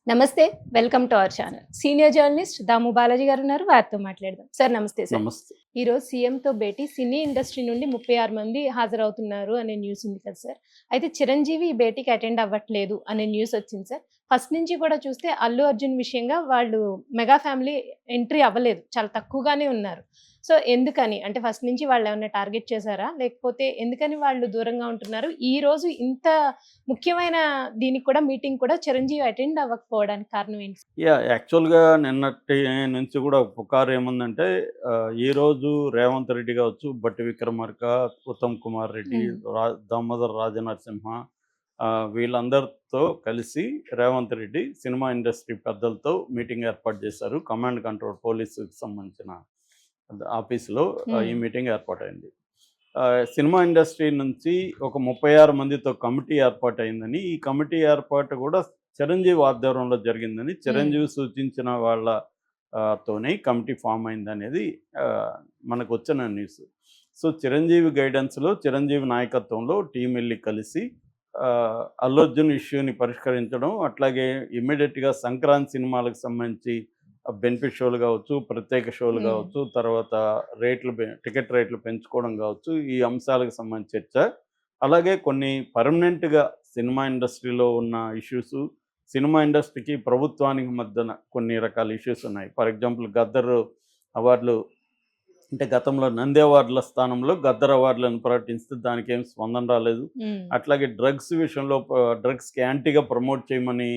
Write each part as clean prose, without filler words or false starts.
నమస్తే. Welcome to our channel. Senior journalist Damu Balaji గారు ఉన్నారు. వారితో మాట్లాడదాం. సార్ నమస్తే సార్. నమస్తే. ఈరోజు సీఎంతో భేటీ సినీ ఇండస్ట్రీ నుండి 36 మంది హాజరవుతున్నారు అనే న్యూస్ ఉంది కదా సార్. అయితే చిరంజీవి ఈ భేటీకి అటెండ్ అవ్వట్లేదు అనే న్యూస్ వచ్చింది సార్. ఫస్ట్ నుంచి కూడా చూస్తే అల్లు అర్జున్ విషయంగా వాళ్ళు మెగా ఫ్యామిలీ ఎంట్రీ అవ్వలేదు. చాలా తక్కువగానే ఉన్నారు. సో ఎందుకని? అంటే ఫస్ట్ నుంచి వాళ్ళేమన్నా టార్గెట్ చేసారా? లేకపోతే ఎందుకని వాళ్ళు దూరంగా ఉంటున్నారు? ఈరోజు ఇంత ముఖ్యమైన దీనికి కూడా మీటింగ్ కూడా చిరంజీవి అటెండ్ అవ్వకపోవడానికి కారణం ఏంటి? యాక్చువల్‌గా నిన్నటి నుంచి కూడా పుకారు ఏముందంటే ఈరోజు రేవంత్ రెడ్డి కావచ్చు, బట్టి విక్రమార్క, ఉత్తమ్ కుమార్ రెడ్డి, హ్మ్. దామోదర్ రాజనరసింహ వీళ్ళందరితో కలిసి రేవంత్ రెడ్డి సినిమా ఇండస్ట్రీ పెద్దలతో మీటింగ్ ఏర్పాటు చేశారు. కమాండ్ కంట్రోల్ పోలీసుకి సంబంధించిన ఆఫీస్‌లో ఈ హ్మ్. మీటింగ్ ఏర్పాటైంది. సినిమా ఇండస్ట్రీ నుంచి ఒక 36 మందితో కమిటీ ఏర్పాటయిందని, ఈ కమిటీ ఏర్పాటు కూడా చిరంజీవి ఆధ్వర్యంలో జరిగిందని, హ్మ్. చిరంజీవి సూచించిన వాళ్ళ తోనే కమిటీ ఫామ్ అయిందనేది మనకొచ్చిన న్యూస్. సో, చిరంజీవి గైడెన్స్‌లో, చిరంజీవి నాయకత్వంలో టీమ్ ఎళ్లి కలిసి అల్లు అర్జున్ ఇష్యూని పరిష్కరించడం, అట్లాగే ఇమ్మీడియేట్‌గా సంక్రాంతి సినిమాలకు సంబంధించి బెనిఫిట్ షోలు కావచ్చు, ప్రత్యేక షోలు హ్మ్. కావచ్చు, తర్వాత టికెట్ రేట్లు పెంచుకోవడం కావచ్చు, ఈ అంశాలకు సంబంధించి చర్చ. అలాగే కొన్ని పర్మనెంట్‌గా సినిమా ఇండస్ట్రీలో ఉన్న ఇష్యూసు, సినిమా ఇండస్ట్రీకి, ప్రభుత్వానికి మధ్యన కొన్ని రకాల ఇష్యూస్ ఉన్నాయి. ఫర్ ఎగ్జాంపుల్ 'గద్దర్' అవార్డులు అంటే గతంలో నంది అవార్డుల స్థానంలో 'గద్దర్' అవార్డులను ప్రకటిస్తే దానికేం స్పందన రాలేదు. హ్మ్. అట్లాగే డ్రగ్స్ విషయంలో డ్రగ్స్‌కి యాంటీగా ప్రమోట్ చేయమని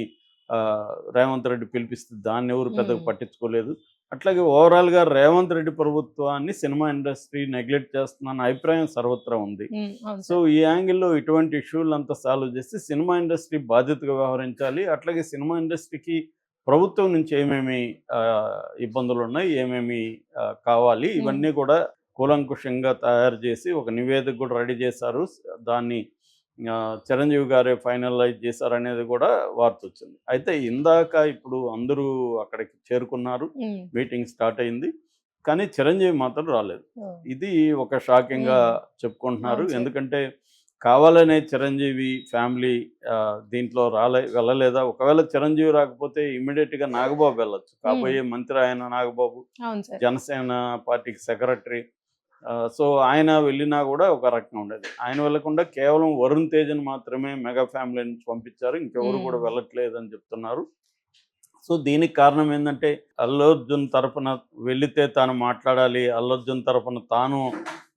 రేవంత్ రెడ్డి పిలిపిస్తే దాన్నెవరు పెద్దగా హ్మ్. పట్టించుకోలేదు. అట్లాగే ఓవరాల్‌గా రేవంత్ రెడ్డి ప్రభుత్వాన్ని సినిమా ఇండస్ట్రీ నెగ్లెక్ట్ చేస్తుందన్న అభిప్రాయం సర్వత్రా ఉంది. హ్మ్. అవును సో, సార్. ఈ యాంగిల్‌లో ఇటువంటి ఇష్యూలంతా సాల్వ్ చేసి సినిమా ఇండస్ట్రీ బాధ్యతగా వ్యవహరించాలి. అట్లాగే సినిమా ఇండస్ట్రీకి ప్రభుత్వం నుంచి ఏమేమి ఇబ్బందులున్నాయి, ఏమేమి కావాలి, హ్మ్. ఇవన్నీ కూడా కూలంకుషంగా తయారు చేసి ఒక నివేదిక కూడా రెడీ చేశారు. దాన్ని చిరంజీవి గారే ఫైనలైజ్ చేశారనేది కూడా వార్తొచ్చింది. అయితే ఇందాక ఇప్పుడు అందరూ అక్కడికి చేరుకున్నారు. హ్మ్. మీటింగ్ స్టార్ట్ అయింది. కానీ చిరంజీవి మాత్రం రాలేదు. ఓహ్! ఇది ఒక షాకింగ్‌గా హ్మ్. చెప్పుకుంటున్నారు. అవును సార్. ఎందుకంటే కావాలనే చిరంజీవి ఫ్యామిలీ దీంట్లో వెళ్ళలేదా? ఒకవేళ చిరంజీవి రాకపోతే ఇమ్మీడియేట్‌గా నాగబాబు వెళ్ళొచ్చు. హ్మ్. కాబోయే మంత్రి ఆయన నాగబాబు. అవును సార్. జనసేన పార్టీకి సెక్రటరీ. సో, ఆయన వెళ్ళినా గూడా ఒక రకంగా ఉండేది. ఆయన వెళ్ళకుండా కేవలం వరుణ్ తేజ్‌ని మాత్రమే మెగా ఫ్యామిలీ నుంచి పంపించారు. ఇంకెవరు హ్మ్. గూడా వెళ్ళట్లేదని చెప్తున్నారు. సో, దీనికి కారణం ఏందంటే, అల్లు అర్జున్ తరపున వెళితే తాను మాట్లాడాలి. అల్లు అర్జున్ తరపున తాను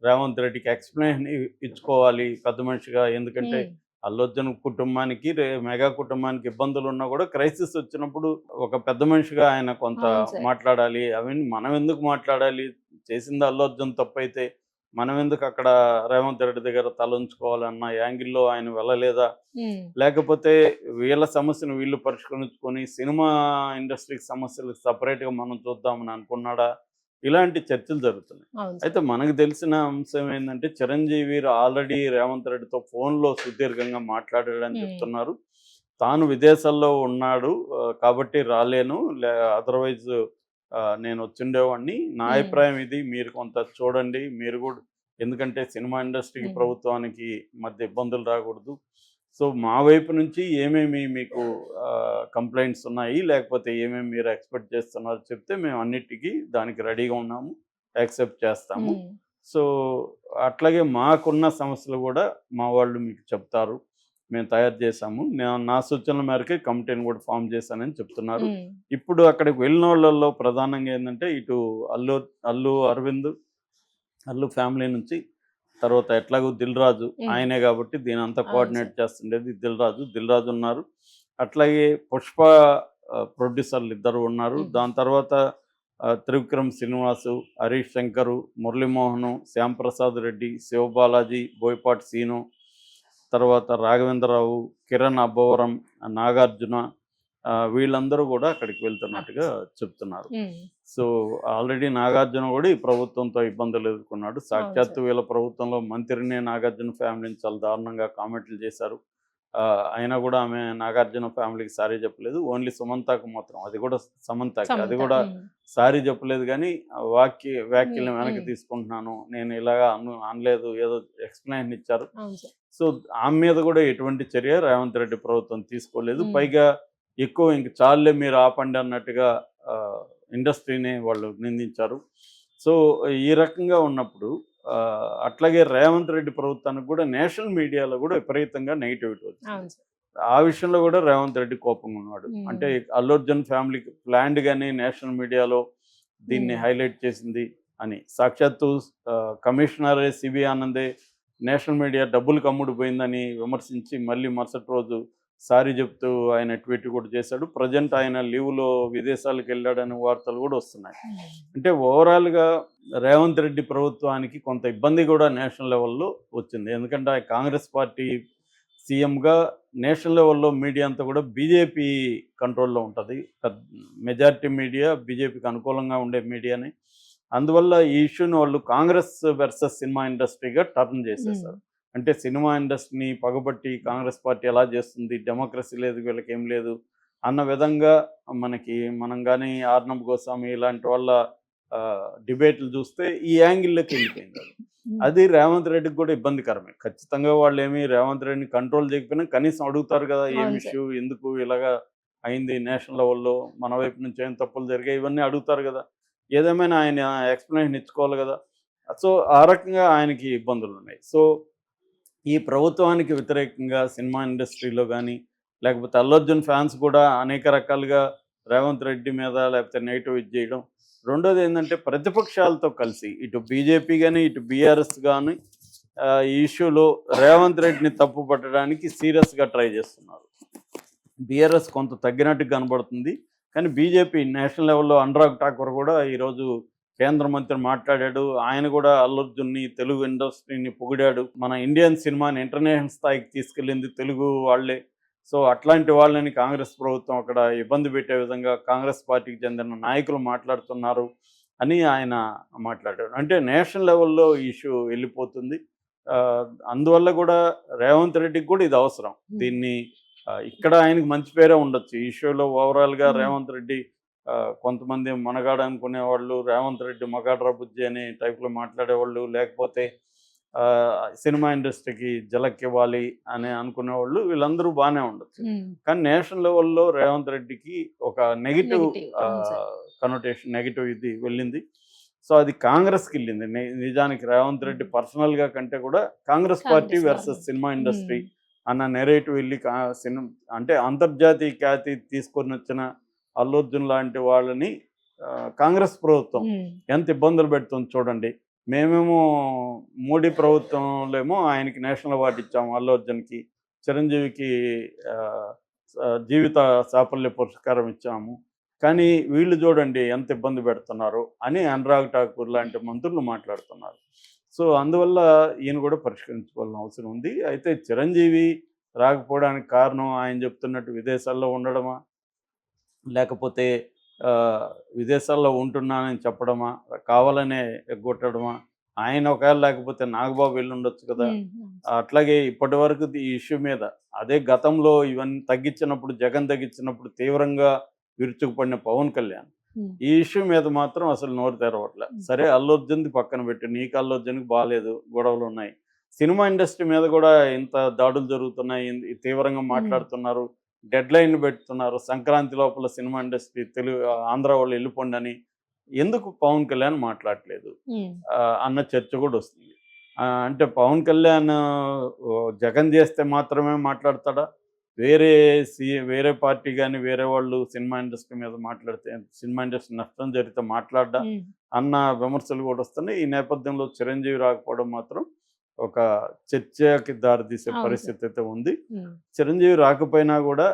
రేవంత్ రెడ్డికి ఎక్స్‌ప్లనేషన్ ఇచ్చుకోవాలి పెద్ద మనిషిగా. ఎందుకంటే, హ్మ్. అల్లు అర్జున్ కుటుంబానికి, మెగా కుటుంబానికి ఇబ్బందులున్నా గూడా క్రైసిస్ వచ్చినప్పుడు ఒక పెద్ద మనిషిగా ఆయన కొంత అవును సార్. మాట్లాడాలి. అవన్నీ మనం ఎందుకు మాట్లాడాలి? చేసింది అల్లు అర్జున్ తప్పైతే, మనం ఎందుకు అక్కడ రేవంత్ రెడ్డి దగ్గర తలొంచుకోవాలన్న యాంగిల్‌లో ఆయన వెళ్ళలేదా? హ్మ్. లేకపోతే వీళ్ళ సమస్యను వీళ్ళు పరిష్కరించుకొని సినిమా ఇండస్ట్రీకి సమస్యలు సెపరేట్‌గా మనం చూద్దామని అనుకున్నాడా? ఇలాంటి చర్చలు జరుగుతున్నాయి. అవును సార్. అయితే మనకు తెలిసిన అంశం ఏందంటే చిరంజీవి ఆల్రెడీ రేవంత్ రెడ్డితో ఫోన్‌లో సుదీర్ఘంగా మాట్లాడాడని హ్మ్. చెప్తున్నారు. తాను విదేశాల్లో ఉన్నాడు. కాబట్టి రాలేను. అదర్‌వైజ్ నేనొచ్చుండేవాడిని. నా హ్మ్. అభిప్రాయం ఇది. మీరు కొంత చూడండి. మీరు గూడా ఎందుకంటే సినిమా ఇండస్ట్రీకి, హ్మ్. ప్రభుత్వానికి మధ్య ఇబ్బందులు రాకూడదు. సో, మా వైపు నుంచి ఏమేమి మీకు కంప్లెయింట్స్ ఉన్నాయి, లేకపోతే ఏమేమి మీరు ఎక్స్‌పెక్ట్ చేస్తున్నారో చెప్తే మేము అన్నిటికి దానికి రెడీగా ఉన్నాము. యాక్సెప్ట్ చేస్తాము. హ్మ్. సో, అట్లాగే మాకున్న సమస్యలు గూడా మా వాళ్ళు మీకు చెప్తారు. మేము తయారు చేశాము. నా సూచనల మేరకే కమిటీని గూడా ఫార్మ్ చేశానని చెప్తున్నారు. హ్మ్. ఇప్పుడు అక్కడికి వెళ్ళినోళ్ళలో ప్రధానంగా ఏందంటే ఇటు అల్లు అల్లు అరవింద్, అల్లు ఫ్యామిలీ నుంచి తర్వాత ఎట్లాగో 'దిల్ రాజు' హ్మ్. ఆయనే గాబట్టి దీనంతా అవును కోఆర్డినేట్ సార్. చేస్తుండేది 'దిల్ రాజు'. 'దిల్ రాజు' ఉన్నారు. అట్లాగే 'పుష్ప' ప్రొడ్యూసర్లు ఇద్దరు ఉన్నారు. హుహు. దాని తర్వాత త్రివిక్రమ్ శ్రీనివాసు, హరీష్ శంకరు, మురళీమోహను, శ్యాంప్రసాద్ రెడ్డి, శివబాలాజీ, బోయపాటి సీను, తర్వాత రాఘవేంద్రరావు, కిరణ్ అబ్బవరం, నాగార్జున వీళ్ళందరూ గూడా అక్కడికి వెళ్తున్నట్టుగా చెప్తున్నారు. హ్మ్. సో, ఆల్రెడీ నాగార్జున గూడా ఈ ప్రభుత్వంతో ఇబ్బందులు ఎదుర్కొన్నాడు. అవును సాక్షాత్తు సార్. వీళ్ళ ప్రభుత్వంలో మంత్రినే నాగార్జున ఫ్యామిలీని చాలా దారుణంగా కామెంట్లు చేశారు. అయినా గూడా ఆమె నాగార్జున ఫ్యామిలీకి సారీ చెప్పలేదు. ఓన్లీ సుమంతకు మాత్రం అది గూడా సమంతకి. అది సమంత. గూడా హ్మ్. సారీ చెప్పలేదు గానీ హ్మ్. వ్యాఖ్యలను వెనక్కి హ్మ్. తీసుకుంటున్నాను. నేను ఇలాగా అనలేదు. ఏదో ఎక్స్‌ప్లనేషన్ ఇచ్చారు. అవును సార్. సో, ఆమె మీద గూడా ఎటువంటి చర్య రేవంత్ రెడ్డి ప్రభుత్వం తీసుకోలేదు. హ్మ్. పైగా ఎక్కువ ఇంక చాలులే మీరు ఆపండి అన్నట్టుగా ఇండస్ట్రీని వాళ్ళు నిందించారు. సో ఈ రకంగా ఉన్నప్పుడు అట్లాగే రేవంత్ రెడ్డి ప్రభుత్వానికి కూడా నేషనల్ మీడియాలో కూడా విపరీతంగా నెగిటివిటీ వచ్చింది. అవును సార్. ఆ విషయంలో కూడా రేవంత్ రెడ్డి కోపంగా ఉన్నాడు. అంటే అల్లు అర్జున్ ఫ్యామిలీకి ప్లాన్డ్‌గానే నేషనల్ మీడియాలో దీన్ని హైలైట్ చేసింది అని. సాక్షాత్తు కమిషనరే సిబి ఆనందే నేషనల్ మీడియా డబ్బులకు అమ్ముడుపోయిందని విమర్శించి మళ్ళీ మరుసటి రోజు సారీ చెప్తూ ఆయన ట్వీట్ కూడా చేశాడు. ప్రజెంట్ ఆయన లీవ్‌లో విదేశాలకు వెళ్ళాడనే వార్తలు కూడా వస్తున్నాయి. అంటే ఓవరాల్‌గా రేవంత్ రెడ్డి ప్రభుత్వానికి కొంత ఇబ్బంది కూడా నేషనల్ లెవెల్‌లో వచ్చింది. ఎందుకంటే ఆ కాంగ్రెస్ పార్టీ సీఎంగా నేషనల్ లెవెల్‌లో మీడియా అంతా కూడా బీజేపీ కంట్రోల్‌లో ఉంటది. మెజారిటీ మీడియా బీజేపీకి అనుకూలంగా ఉండే మీడియాని. అందువల్ల ఈ ఇష్యూని వాళ్ళు కాంగ్రెస్ వర్సెస్ సినిమా ఇండస్ట్రీగా టర్న్ చేసేసారు. అంటే సినిమా ఇండస్ట్రీని పగబట్టి కాంగ్రెస్ పార్టీ ఎలా చేస్తుంది, డెమోక్రసీ లేదు, వీళ్ళకేం లేదు అన్న విధంగా మనం కానీ ఆర్నబ్ గోస్వామి ఇలాంటి వాళ్ళ డిబేట్లు చూస్తే ఈ యాంగిల్లోకి వెళ్ళిపోయింది అది. అది రేవంత్ రెడ్డికి కూడా ఇబ్బందికరమే. ఖచ్చితంగా వాళ్ళు ఏమి రేవంత్ రెడ్డిని కంట్రోల్ చేయకపోయినా కనీసం అడుగుతారు కదా, ఏం అవును సార్. ఇష్యూ, ఎందుకు ఇలాగా అయింది, నేషనల్ లెవెల్లో మన వైపు నుంచి ఏం తప్పులు జరిగాయి, ఇవన్నీ అడుగుతారు కదా. ఏదేమైనా ఆయన ఎక్స్ప్లెనేషన్ ఇచ్చుకోవాలి కదా. సో ఆ రకంగా ఆయనకి ఇబ్బందులు ఉన్నాయి. సో ఈ ప్రభుత్వానికి వ్యతిరేకంగా సినిమా ఇండస్ట్రీలో కానీ లేకపోతే అల్లు అర్జున్ ఫ్యాన్స్ కూడా అనేక రకాలుగా రేవంత్ రెడ్డి మీద లేకపోతే నెగిటివ్ ఇది చేయడం. రెండోది ఏంటంటే ప్రతిపక్షాలతో కలిసి ఇటు బీజేపీ కానీ ఇటు బీఆర్ఎస్ కానీ ఈ ఇష్యూలో రేవంత్ రెడ్డిని తప్పు పట్టడానికి సీరియస్గా ట్రై చేస్తున్నారు. బీఆర్ఎస్ కొంత తగ్గినట్టు కనబడుతుంది. కానీ బీజేపీ నేషనల్ లెవెల్లో అనురాగ్ ఠాకూర్ కూడా ఈరోజు కేంద్ర మంత్రి మాట్లాడాడు. ఆయన కూడా అల్లు అర్జున్ని, తెలుగు ఇండస్ట్రీని పొగిడాడు. మన ఇండియన్ సినిమాని ఇంటర్నేషనల్ స్థాయికి తీసుకెళ్ళింది తెలుగు వాళ్ళే. సో అట్లాంటి వాళ్ళని కాంగ్రెస్ ప్రభుత్వం అక్కడ ఇబ్బంది పెట్టే విధంగా కాంగ్రెస్ పార్టీకి చెందిన నాయకులు మాట్లాడుతున్నారు అని ఆయన మాట్లాడాడు. అంటే నేషనల్ లెవెల్లో ఈ ఇష్యూ వెళ్ళిపోతుంది. అందువల్ల కూడా రేవంత్ రెడ్డికి కూడా ఇది అవసరం. దీన్ని ఇక్కడ ఆయనకి మంచి పేరే ఉండొచ్చు. ఈ ఇష్యూలో ఓవరాల్గా రేవంత్ రెడ్డి కొంతమంది మనగాడు అనుకునేవాళ్ళు, రేవంత్ రెడ్డి మగాడ్రా బుజ్జి అనే టైప్లో మాట్లాడేవాళ్ళు, లేకపోతే సినిమా ఇండస్ట్రీకి జలక్ ఇవ్వాలి అని అనుకునేవాళ్ళు, వీళ్ళందరూ బాగానే ఉండొచ్చు. కానీ నేషనల్ లెవెల్లో రేవంత్ రెడ్డికి ఒక నెగిటివ్ కనోటేషన్, నెగిటివ్ ఇది వెళ్ళింది. సో అది కాంగ్రెస్కి వెళ్ళింది. నిజానికి రేవంత్ రెడ్డి పర్సనల్గా కంటే కూడా Congress party versus cinema industry అన్న నెరేటివ్ వెళ్ళి అంటే అంతర్జాతీయ ఖ్యాతి తీసుకొని వచ్చిన అల్లు అర్జున్ లాంటి వాళ్ళని కాంగ్రెస్ ప్రభుత్వం ఎంత ఇబ్బందులు పెడుతుంది చూడండి. మేమేమో మోడీ ప్రభుత్వంలో ఏమో ఆయనకి నేషనల్ అవార్డు ఇచ్చాము, అల్లు అర్జున్కి, చిరంజీవికి జీవిత సాఫల్య పురస్కారం ఇచ్చాము. కానీ వీళ్ళు చూడండి ఎంత ఇబ్బంది పెడుతున్నారు అని అనురాగ్ ఠాకూర్ లాంటి మంత్రులు మాట్లాడుతున్నారు. సో అందువల్ల ఈయన కూడా పరిష్కరించుకోవాల్సిన అవసరం ఉంది. అయితే చిరంజీవి రాకపోవడానికి కారణం ఆయన చెప్తున్నట్టు విదేశాల్లో ఉండడమా, లేకపోతే విదేశాల్లో ఉంటున్నానని చెప్పడమా, కావాలనే ఎగ్గొట్టడమా, ఆయన ఒకవేళ లేకపోతే నాగబాబు వెళ్ళి ఉండొచ్చు కదా. అట్లాగే ఇప్పటి వరకు ఈ ఇష్యూ మీద అదే గతంలో ఇవన్నీ తగ్గించినప్పుడు, జగన్ తగ్గించినప్పుడు తీవ్రంగా విరుచుకుపడిన పవన్ కళ్యాణ్ ఈ ఇష్యూ మీద మాత్రం అసలు నోరు తెరవట్లే. సరే అల్లు అర్జున్ది పక్కన పెట్టి, నీకు అల్లు అర్జున్కి బాగాలేదు, గొడవలు ఉన్నాయి, సినిమా ఇండస్ట్రీ మీద కూడా ఇంత దాడులు జరుగుతున్నాయి, తీవ్రంగా మాట్లాడుతున్నారు, డెడ్ లైన్ పెడుతున్నారు, సంక్రాంతి లోపల సినిమా ఇండస్ట్రీ ఆంధ్ర వాళ్ళు వెళ్ళిపోండి అని ఎందుకు పవన్ కళ్యాణ్ మాట్లాడలేదు అన్న చర్చ కూడా వస్తుంది. అంటే పవన్ కళ్యాణ్ జగన్ చేస్తే మాత్రమే మాట్లాడతాడా, వేరే పార్టీ కానీ వేరే వాళ్ళు సినిమా ఇండస్ట్రీ మీద మాట్లాడితే, సినిమా ఇండస్ట్రీ నష్టం జరిగితే మాట్లాడ్డా అన్న విమర్శలు కూడా వస్తున్నాయి. ఈ నేపథ్యంలో చిరంజీవి రాకపోవడం మాత్రం ఒక చర్చకి దారితీసే పరిస్థితి అయితే ఉంది. చిరంజీవి రాకపోయినా కూడా